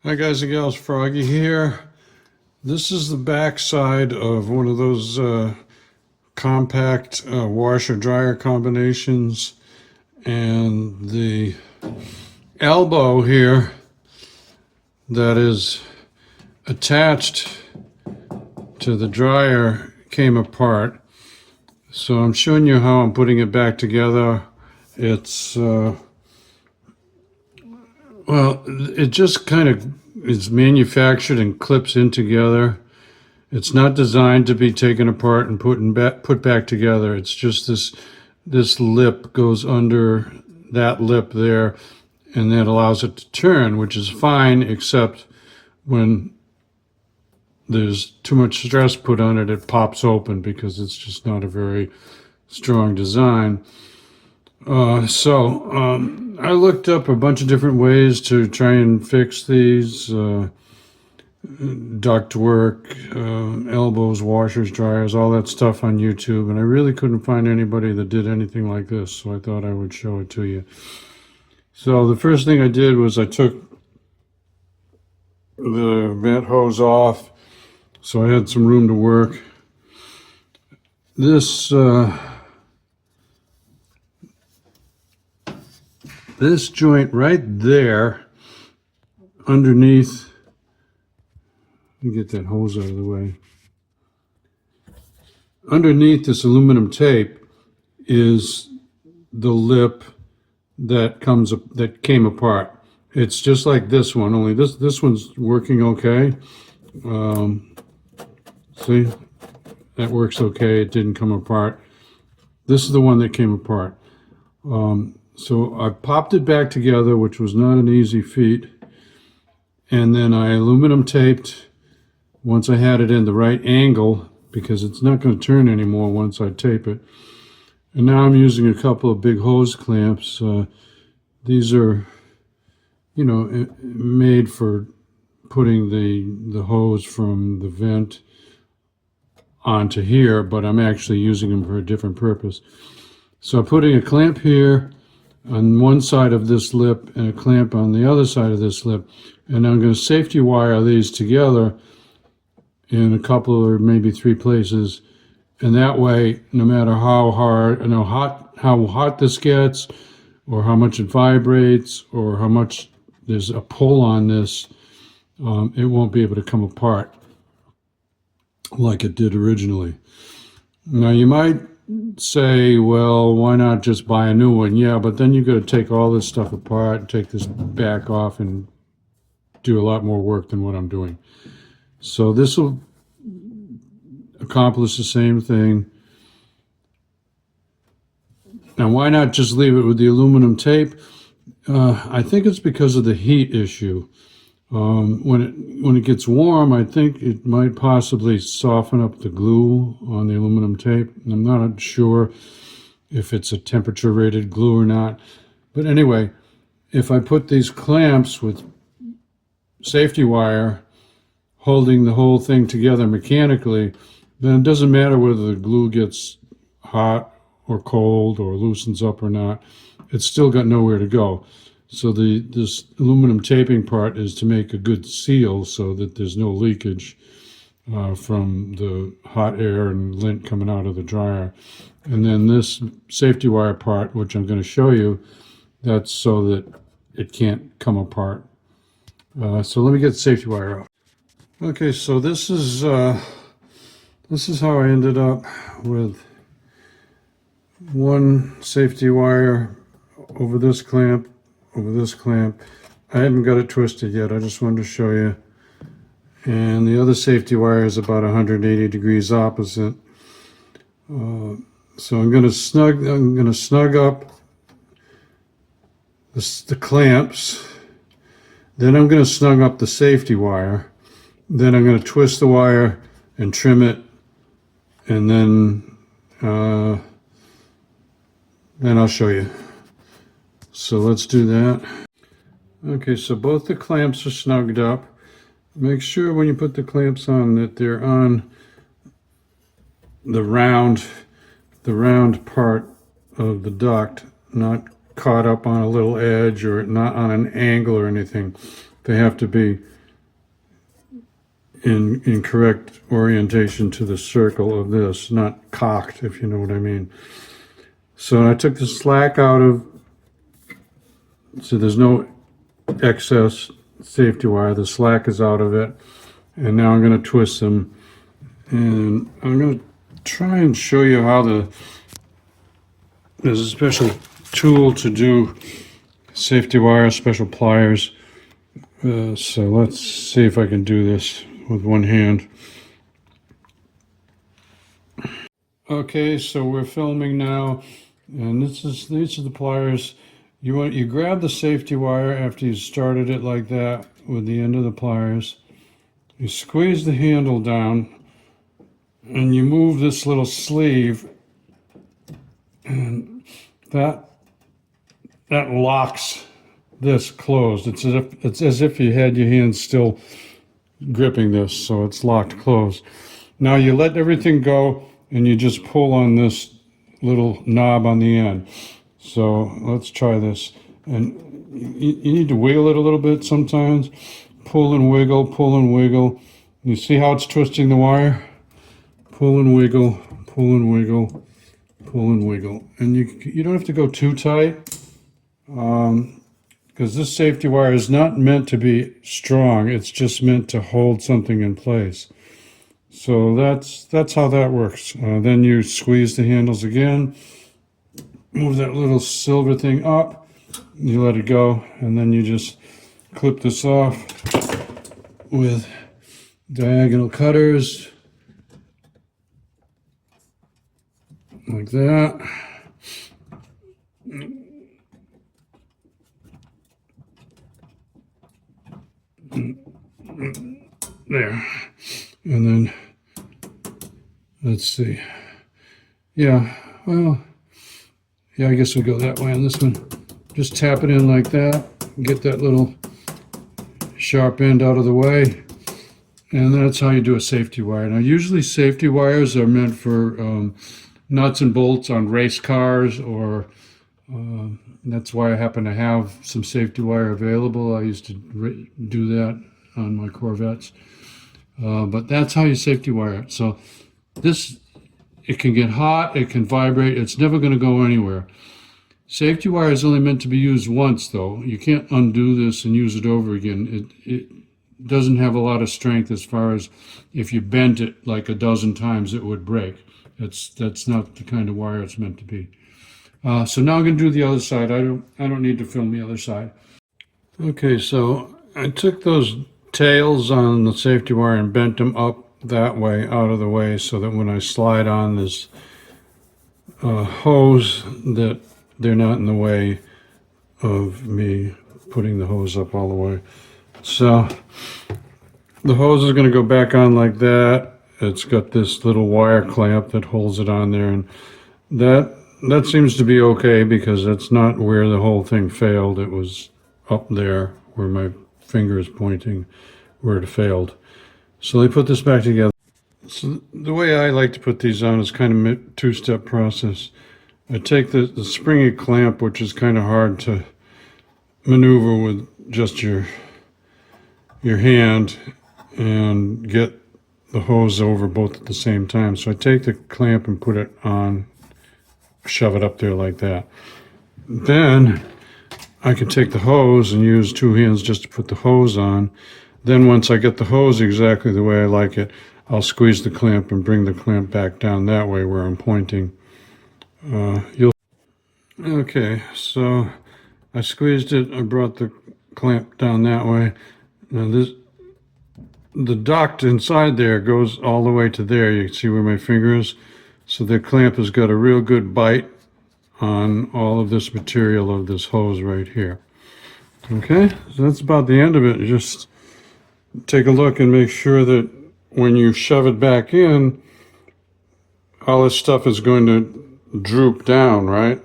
Hi guys and gals, Froggy here. This is the back side of one of those compact washer dryer combinations, and the elbow here that is attached to the dryer came apart. So I'm showing you how I'm putting it back together. It's well, it just kind of is manufactured and clips in together. It's not designed to be taken apart and put back together. It's just this lip goes under that lip there, and that allows it to turn, which is fine, except when there's too much stress put on it, it pops open because it's just not a very strong design. I looked up a bunch of different ways to try and fix these duct work, elbows, washers, dryers, all that stuff on YouTube, and I really couldn't find anybody that did anything like this, so I thought I would show it to you. So the first thing I did was I took the vent hose off, so I had some room to work. This joint right there underneath, let me get that hose out of the way. Underneath this aluminum tape is the lip that came apart. It's just like this one, only this one's working okay. See, that works okay. It didn't come apart. This is the one that came apart. So I popped it back together, which was not an easy feat. And then I aluminum taped once I had it in the right angle, because it's not going to turn anymore once I tape it. And now I'm using a couple of big hose clamps. These are, made for putting the hose from the vent onto here, but I'm actually using them for a different purpose. So I'm putting a clamp here on one side of this lip and a clamp on the other side of this lip, and I'm going to safety wire these together in a couple or maybe 3 places, and that way, no matter how hot this gets, or how much it vibrates, or how much there's a pull on this, it won't be able to come apart like it did originally. Now you might say, well, why not just buy a new one? Yeah, but then you've got to take all this stuff apart, take this back off, and do a lot more work than what I'm doing. So this will accomplish the same thing. Now, why not just leave it with the aluminum tape? I think it's because of the heat issue. When it gets warm, I think it might possibly soften up the glue on the aluminum tape. I'm not sure if it's a temperature rated glue or not. But anyway, if I put these clamps with safety wire holding the whole thing together mechanically, then it doesn't matter whether the glue gets hot or cold or loosens up or not. It's still got nowhere to go. So this aluminum taping part is to make a good seal so that there's no leakage from the hot air and lint coming out of the dryer. And then this safety wire part, which I'm going to show you, that's so that it can't come apart. So let me get the safety wire out. Okay, so this is how I ended up with one safety wire over this clamp, over this clamp. I haven't got it twisted yet. I just wanted to show you. And the other safety wire is about 180 degrees opposite. So I'm going to snug up the clamps. Then I'm going to snug up the safety wire. Then I'm going to twist the wire and trim it, and then I'll show you. So let's do that. Okay, so both the clamps are snugged up. Make sure when you put the clamps on that they're on the round part of the duct, not caught up on a little edge or not on an angle or anything. They have to be in correct orientation to the circle of this, not cocked, if you know what I mean. So I took the slack out of, so there's no excess safety wire. The slack is out of it. And now I'm going to twist them. And I'm going to try and show you how there's a special tool to do safety wire, special pliers. So let's see if I can do this with one hand. Okay, so we're filming now, and these are the pliers. You grab the safety wire after you started it like that with the end of the pliers. You squeeze the handle down, and you move this little sleeve, and that locks this closed. It's as if you had your hand still gripping this, so it's locked closed. Now you let everything go, and you just pull on this little knob on the end. So let's try this. And you need to wiggle it a little bit sometimes. Pull and wiggle, pull and wiggle. You see how it's twisting the wire? Pull and wiggle, pull and wiggle, pull and wiggle. And you don't have to go too tight, because this safety wire is not meant to be strong. It's just meant to hold something in place. So that's how that works. Then you squeeze the handles again, move that little silver thing up, you let it go, and then you just clip this off with diagonal cutters like that. There. And then, let's see. Yeah, well, yeah, I guess we'll go that way on this one. Just tap it in like that, get that little sharp end out of the way, and that's how you do a safety wire. Now, usually safety wires are meant for nuts and bolts on race cars, or that's why I happen to have some safety wire available. I used to do that on my Corvettes. But that's how you safety wire it. So this, it can get hot, it can vibrate, it's never going to go anywhere. Safety wire is only meant to be used once, though. You can't undo this and use it over again. It doesn't have a lot of strength, as far as if you bent it like a dozen times, it would break. That's not the kind of wire it's meant to be. So now I'm going to do the other side. I don't need to film the other side. Okay, so I took those tails on the safety wire and bent them up that way, out of the way, so that when I slide on this hose, that they're not in the way of me putting the hose up all the way. So the hose is going to go back on like that. It's got this little wire clamp that holds it on there, and that seems to be okay, because that's not where the whole thing failed. It was up there where my finger is pointing, where it failed. So they put this back together. So the way I like to put these on is kind of a two-step process. I take the springy clamp, which is kind of hard to maneuver with just your hand, and get the hose over both at the same time. So I take the clamp and put it on, shove it up there like that. Then I can take the hose and use two hands just to put the hose on. Then once I get the hose exactly the way I like it, I'll squeeze the clamp and bring the clamp back down that way where I'm pointing. Okay, so I squeezed it, I brought the clamp down that way. Now the duct inside there goes all the way to there. You can see where my finger is. So the clamp has got a real good bite on all of this material of this hose right here. Okay, so that's about the end of it. Just take a look and make sure that when you shove it back in, all this stuff is going to droop down, right?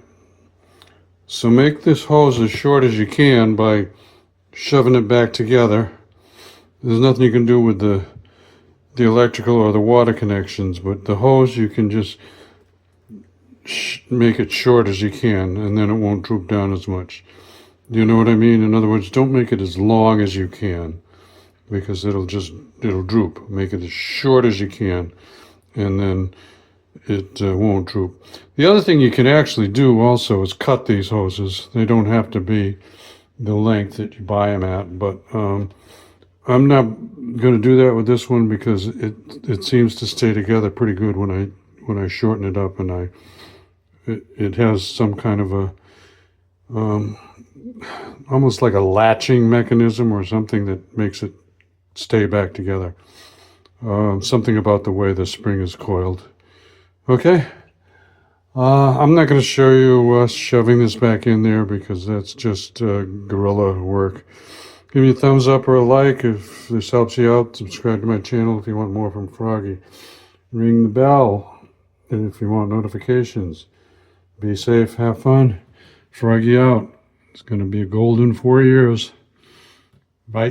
So make this hose as short as you can by shoving it back together. There's nothing you can do with the electrical or the water connections, but the hose, you can just make it short as you can, and then it won't droop down as much. Do you know what I mean? In other words, don't make it as long as you can. because it'll droop. Make it as short as you can, and then it won't droop. The other thing you can actually do also is cut these hoses. They don't have to be the length that you buy them at, but I'm not going to do that with this one because it seems to stay together pretty good when I shorten it up, and it has some kind of a almost like a latching mechanism or something that makes it stay back together. Something about the way the spring is coiled. Okay. I'm not going to show you shoving this back in there because that's just guerrilla work. Give me a thumbs up or a like if this helps you out. Subscribe to my channel if you want more from Froggy. Ring the bell if you want notifications. Be safe, have fun. Froggy out. It's going to be a golden 4 years. Bye.